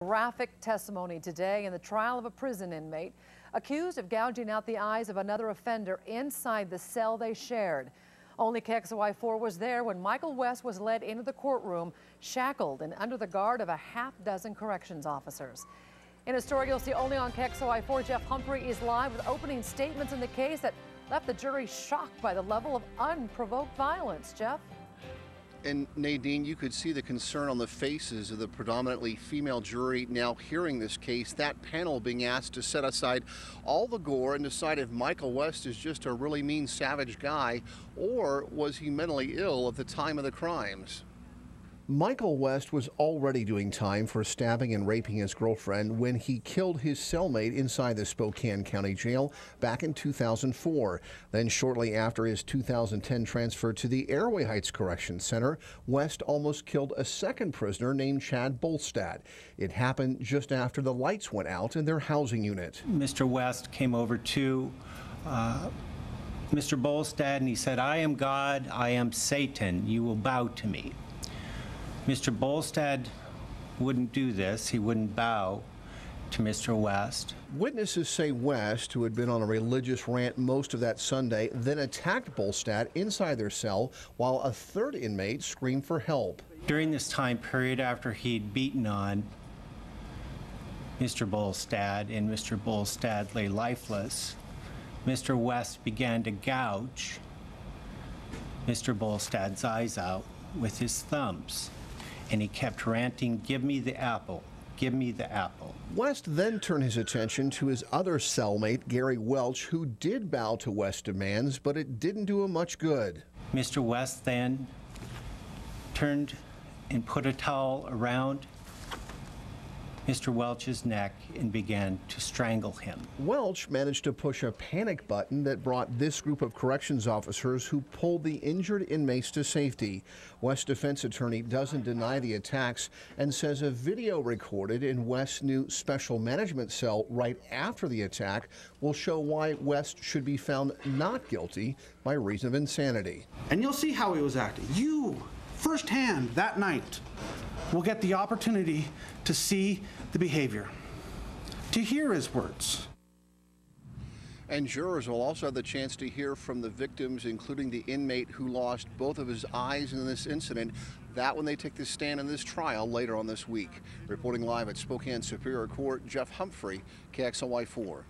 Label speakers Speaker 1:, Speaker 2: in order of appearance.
Speaker 1: Graphic testimony today in the trial of a prison inmate accused of gouging out the eyes of another offender inside the cell they shared. Only KXLY4 was there when Michael West was led into the courtroom, shackled and under the guard of a half-dozen corrections officers. In a story you'll see only on KXLY4, Jeff Humphrey is live with opening statements in the case that left the jury shocked by the level of unprovoked violence. Jeff?
Speaker 2: And Nadine, you could see the concern on the faces of the predominantly female jury now hearing this case. That panel being asked to set aside all the gore and decide if Michael West is just a really mean, savage guy, or was he mentally ill at the time of the crimes? Michael West was already doing time for stabbing and raping his girlfriend when he killed his cellmate inside the Spokane County Jail back in 2004. Then shortly after his 2010 transfer to the Airway Heights Correction Center, West almost killed a second prisoner named Chad Bolstad. It happened just after the lights went out in their housing unit.
Speaker 3: Mr. West came over to Mr. Bolstad and he said, "I am God, I am Satan, you will bow to me." Mr. Bolstad wouldn't do this. He wouldn't bow to Mr. West.
Speaker 2: Witnesses say West, who had been on a religious rant most of that Sunday, then attacked Bolstad inside their cell while a third inmate screamed for help.
Speaker 3: During this time period, after he'd beaten on Mr. Bolstad and Mr. Bolstad lay lifeless, Mr. West began to gouge Mr. Bolstad's eyes out with his thumbs. And he kept ranting, "Give me the apple, give me the apple."
Speaker 2: West then turned his attention to his other cellmate, Gary Welch, who did bow to West's demands, but it didn't do him much good.
Speaker 3: Mr. West then turned and put a towel around Mr. Welch's neck and began to strangle him.
Speaker 2: Welch managed to push a panic button that brought this group of corrections officers who pulled the injured inmates to safety. West's defense attorney doesn't deny the attacks and says a video recorded in West's new special management cell right after the attack will show why West should be found not guilty by reason of insanity.
Speaker 4: And you'll see how he was acting. You, firsthand that night, will get the opportunity to see the behavior, to hear his words.
Speaker 2: And jurors will also have the chance to hear from the victims, including the inmate who lost both of his eyes in this incident. That when they take the stand in this trial later on this week. Reporting live at Spokane Superior Court, Jeff Humphrey, KXLY4.